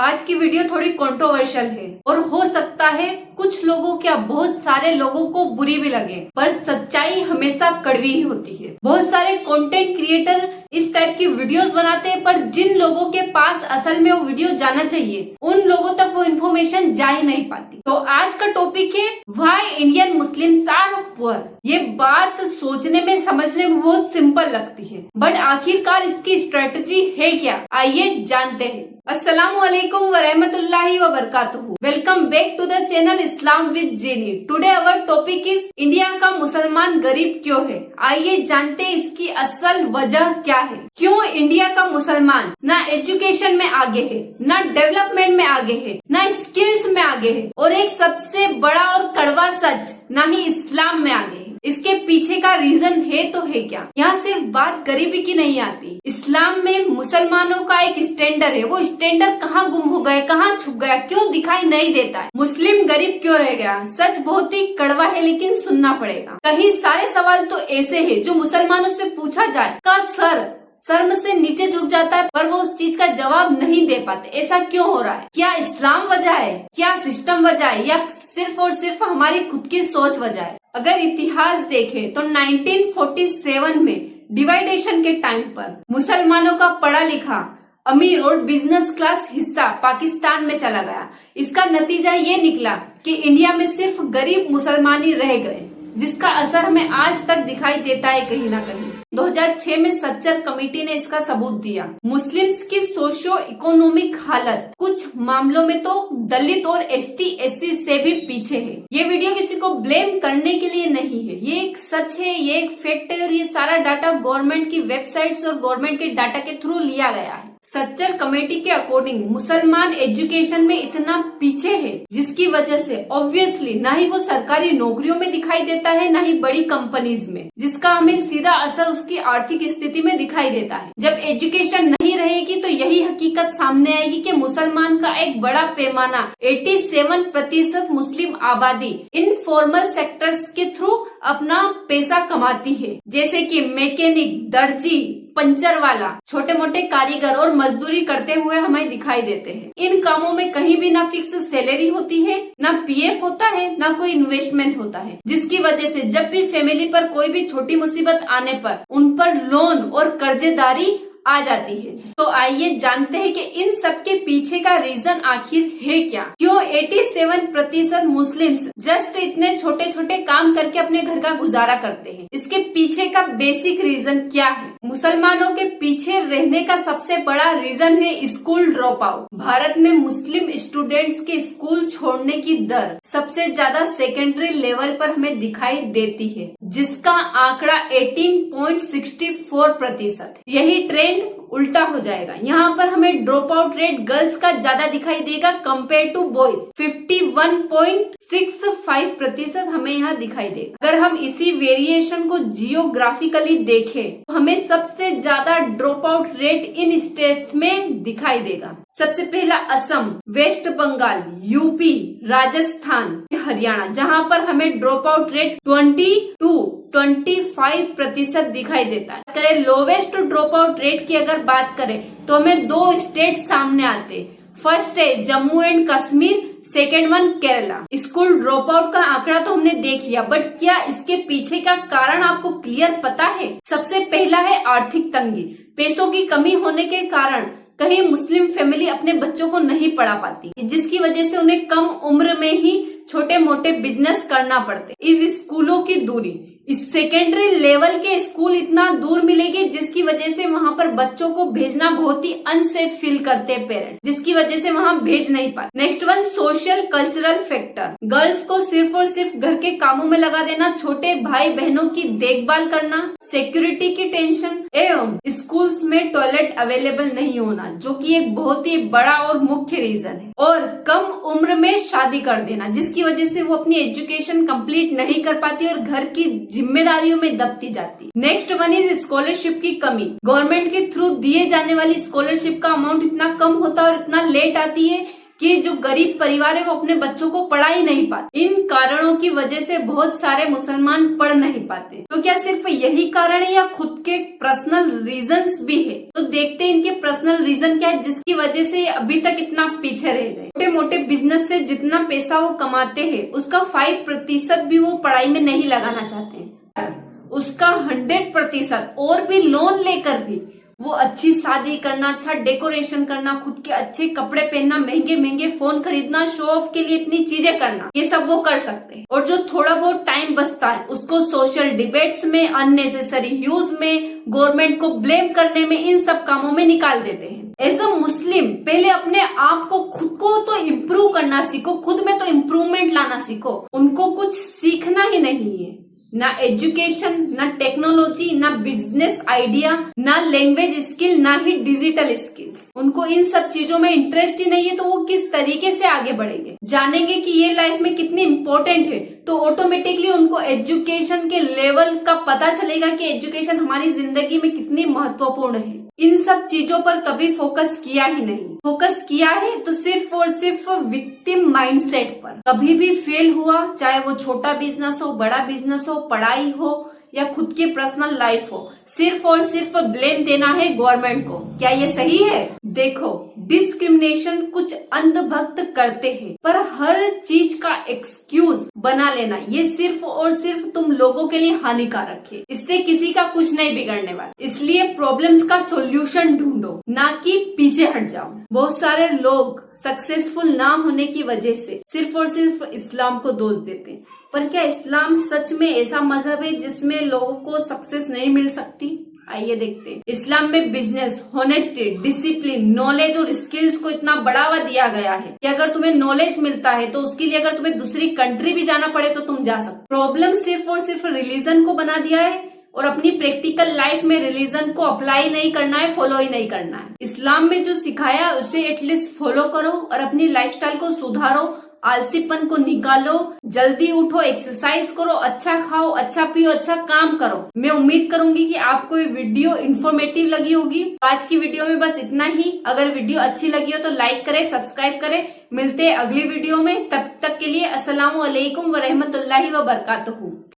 आज की वीडियो थोड़ी कंट्रोवर्शियल है और हो सकता है कुछ लोगों क्या बहुत सारे लोगों को बुरी भी लगे, पर सच्चाई हमेशा कड़वी ही होती है। बहुत सारे कंटेंट क्रिएटर इस टाइप की वीडियोस बनाते हैं, पर जिन लोगों के पास असल में वो वीडियो जाना चाहिए उन लोगों तक वो इन्फॉर्मेशन जा ही नहीं पाती। तो आज का टॉपिक है why Indian Muslims are poor. ये बात सोचने में समझने में बहुत सिंपल लगती है, बट आखिरकार इसकी स्ट्रेटजी है क्या, आइए जानते हैं। अस्सलामुअलैकुम वरहमतुल्लाहि वबरकातुहू। Welcome back to the channel Islam with Jeeni. Today our topic is India का मुसलमान गरीब क्यों है। आइए जानते हैं इसकी असल वजह क्या है। क्यों इंडिया का मुसलमान ना एजुकेशन में आगे है, ना डेवलपमेंट में आगे है, ना स्किल्स में आगे है, और एक सबसे बड़ा और कड़वा सच, ना ही इस्लाम में आगे है। इसके पीछे का रीजन है तो है क्या। यहाँ सिर्फ बात गरीबी की नहीं आती। इस्लाम में मुसलमानों का एक स्टैंडर्ड है, वो स्टैंडर्ड कहाँ गुम हो गया, कहाँ छुप गया, क्यों दिखाई नहीं देता है। मुस्लिम गरीब क्यों रह गया। सच बहुत ही कड़वा है, लेकिन सुनना पड़ेगा। कहीं सारे सवाल तो ऐसे है जो मुसलमानों से पूछा जाए का शर्म से नीचे झुक जाता है, पर वो उस चीज का जवाब नहीं दे पाते। ऐसा क्यों हो रहा है। क्या इस्लाम वजह है, क्या सिस्टम वजह है, या सिर्फ और सिर्फ हमारी खुद की सोच वजह है। अगर इतिहास देखें तो 1947 में डिवाइडेशन के टाइम पर मुसलमानों का पढ़ा लिखा अमीर और बिजनेस क्लास हिस्सा पाकिस्तान में चला गया। इसका नतीजा ये निकला कि इंडिया में सिर्फ गरीब मुसलमान ही रह गए, जिसका असर हमें आज तक दिखाई देता है कहीं ना कहीं। 2006 में सच्चर कमेटी ने इसका सबूत दिया। मुस्लिम्स की सोशियो इकोनॉमिक हालत कुछ मामलों में तो दलित और एसटी एससी से भी पीछे है। ये वीडियो किसी को ब्लेम करने के लिए नहीं है, ये एक सच है, ये एक फैक्ट है, और ये सारा डाटा गवर्नमेंट की वेबसाइट्स और गवर्नमेंट के डाटा के थ्रू लिया गया है। सच्चर कमेटी के अकॉर्डिंग मुसलमान एजुकेशन में इतना पीछे है, जिसकी वजह से ऑब्वियसली ना ही वो सरकारी नौकरियों में दिखाई देता है, ना ही बड़ी कंपनीज में, जिसका हमें सीधा असर उसकी आर्थिक स्थिति में दिखाई देता है। जब एजुकेशन नहीं रहेगी तो यही हकीकत सामने आएगी कि मुसलमान का एक बड़ा पैमाना 87% मुस्लिम आबादी इनफॉर्मल सेक्टर्स के थ्रू अपना पैसा कमाती है, जैसे कि मैकेनिक, दर्जी, पंचर वाला, छोटे मोटे कारीगर और मजदूरी करते हुए हमें दिखाई देते हैं। इन कामों में कहीं भी ना फिक्स सैलरी होती है, ना पीएफ होता है, ना कोई इन्वेस्टमेंट होता है, जिसकी वजह से जब भी फैमिली पर कोई भी छोटी मुसीबत आने पर उन पर लोन और कर्जेदारी आ जाती है। तो आइए जानते हैं कि इन सब के पीछे का रीजन आखिर है क्या। क्यों 87% मुस्लिम्स जस्ट इतने छोटे छोटे काम करके अपने घर का गुजारा करते हैं। इसके पीछे का बेसिक रीजन क्या है। मुसलमानों के पीछे रहने का सबसे बड़ा रीजन है स्कूल ड्रॉप आउट। भारत में मुस्लिम स्टूडेंट्स के स्कूल छोड़ने की दर सबसे ज्यादा सेकेंडरी लेवल पर हमें दिखाई देती है, जिसका आंकड़ा 18.64%। यही ट्रेंड उल्टा हो जाएगा। यहाँ पर हमें ड्रॉप आउट रेट गर्ल्स का ज्यादा दिखाई देगा कंपेयर टू बॉयज। 51.65% हमें यहाँ दिखाई देगा। अगर हम इसी वेरिएशन को जियोग्राफिकली देखें तो हमें सबसे ज्यादा drop out rate in states में दिखाई देगा। सबसे पहला असम, वेस्ट बंगाल, यूपी, राजस्थान, हरियाणा, जहाँ पर हमें ड्रॉप आउट रेट 25% दिखाई देता है। करें लोवेस्ट ड्रॉप आउट रेट की अगर बात करें तो हमें 2 स्टेट सामने आते। फर्स्ट है Jammu and Kashmir, second one Kerala. School drop out का आंकड़ा तो हमने देख लिया, बट क्या इसके पीछे का कारण आपको क्लियर पता है। सबसे पहला है आर्थिक तंगी। पैसों की कमी होने के कारण कहीं मुस्लिम फैमिली अपने बच्चों को नहीं पढ़ा पाती, जिसकी वजह से उन्हें कम उम्र में ही छोटे मोटे बिजनेस करना पड़ते। इस स्कूलों की दूरी, इस सेकेंडरी लेवल के स्कूल इतना दूर मिलेगी, जिसकी वजह से वहाँ पर बच्चों को भेजना बहुत ही अनसेफ फील करते हैं पेरेंट्स, जिसकी वजह से वहाँ भेज नहीं पाते। Next one social cultural factor. Girls को सिर्फ और सिर्फ घर के कामों में लगा देना, छोटे भाई बहनों की देखभाल करना, सिक्योरिटी की टेंशन, एवं स्कूल्स में टॉयलेट अवेलेबल नहीं होना, जो कि एक बहुत ही बड़ा और मुख्य रीजन है। और कम उम्र में शादी कर देना, जिसकी वजह से वो अपनी एजुकेशन कंप्लीट नहीं कर पाती और घर की जिम्मेदारियों में दबती जाती। नेक्स्ट वन इज स्कॉलरशिप की कमी। गवर्नमेंट के थ्रू दिए जाने वाली स्कॉलरशिप का अमाउंट इतना कम होता है और इतना लेट आती है कि जो गरीब परिवार है वो अपने बच्चों को पढ़ा ही नहीं पाते। इन कारणों की वजह से बहुत सारे मुसलमान पढ़ नहीं पाते। तो क्या सिर्फ यही कारण है या खुद के पर्सनल रीजंस भी है? तो देखते हैं इनके पर्सनल रीजन क्या है जिसकी वजह से अभी तक इतना पीछे रह गए। छोटे मोटे बिजनेस से जितना पैसा वो कमाते हैं उसका 5% भी वो पढ़ाई में नहीं लगाना चाहते हैं। उसका 100% और भी लोन लेकर भी वो अच्छी शादी करना, अच्छा डेकोरेशन करना, खुद के अच्छे कपड़े पहनना, महंगे महंगे फोन खरीदना, शो ऑफ के लिए इतनी चीजें करना, ये सब वो कर सकते हैं। और जो थोड़ा बहुत टाइम बचता है उसको सोशल डिबेट्स में, अननेसेसरी यूज में, गवर्नमेंट को ब्लेम करने में, इन सब कामों में निकाल देते हैं। एज अ मुस्लिम पहले अपने आप को, खुद को तो इम्प्रूव करना सीखो, खुद में तो इम्प्रूवमेंट लाना सीखो। उनको कुछ सीखना ही नहीं है, ना एजुकेशन, ना टेक्नोलॉजी, ना बिजनेस आइडिया, ना लैंग्वेज स्किल, ना ही डिजिटल स्किल्स। उनको इन सब चीजों में इंटरेस्ट ही नहीं है, तो वो किस तरीके से आगे बढ़ेंगे? जानेंगे कि ये लाइफ में कितनी इम्पोर्टेंट है, तो ऑटोमेटिकली उनको एजुकेशन के लेवल का पता चलेगा कि एजुकेशन हमारी जिंदगी में कितनी महत्वपूर्ण है। इन सब चीजों पर कभी फोकस किया ही नहीं। फोकस किया है तो सिर्फ और सिर्फ विक्टिम माइंडसेट पर। कभी भी फेल हुआ, चाहे वो छोटा बिजनेस हो, बड़ा बिजनेस हो, पढ़ाई हो या खुद की पर्सनल लाइफ हो, सिर्फ और सिर्फ ब्लेम देना है गवर्नमेंट को। क्या ये सही है? देखो, डिस्क्रिमिनेशन कुछ अंधभक्त करते हैं, पर हर चीज का एक्सक्यूज बना लेना ये सिर्फ और सिर्फ तुम लोगों के लिए हानिकारक है। इससे किसी का कुछ नहीं बिगड़ने वाला। इसलिए प्रॉब्लम्स का सॉल्यूशन ढूंढो, ना कि पीछे हट जाओ। बहुत सारे लोग सक्सेसफुल ना होने की वजह से सिर्फ और सिर्फ इस्लाम को दोष देते हैं, पर क्या इस्लाम सच में ऐसा मजहब है जिसमें लोगों को सक्सेस नहीं मिल सकती? आइए देखते हैं। इस्लाम में बिजनेस, होनेस्टी, डिसिप्लिन, नॉलेज और स्किल्स को इतना बढ़ावा दिया गया है कि अगर तुम्हें नॉलेज मिलता है तो उसके लिए अगर तुम्हें दूसरी कंट्री भी जाना पड़े तो तुम जा सकते। प्रॉब्लम सिर्फ और सिर्फ रिलीजन को बना दिया है और अपनी प्रैक्टिकल लाइफ में रिलीजन को अप्लाई नहीं करना है, फॉलो ही नहीं करना है। इस्लाम में जो सिखाया उसे एटलीस्ट फॉलो करो और अपनी लाइफस्टाइल को सुधारो, आलसीपन को निकालो, जल्दी उठो, एक्सरसाइज करो, अच्छा खाओ, अच्छा पियो, अच्छा काम करो। मैं उम्मीद करूंगी कि आपको ये वीडियो इन्फॉर्मेटिव लगी होगी। आज की वीडियो में बस इतना ही। अगर वीडियो अच्छी लगी हो तो लाइक करें, सब्सक्राइब करें। मिलते हैं अगली वीडियो में, तब तक के लिए अस्सलामु अलैकुम व रहमतुल्लाहि व बरकातहू।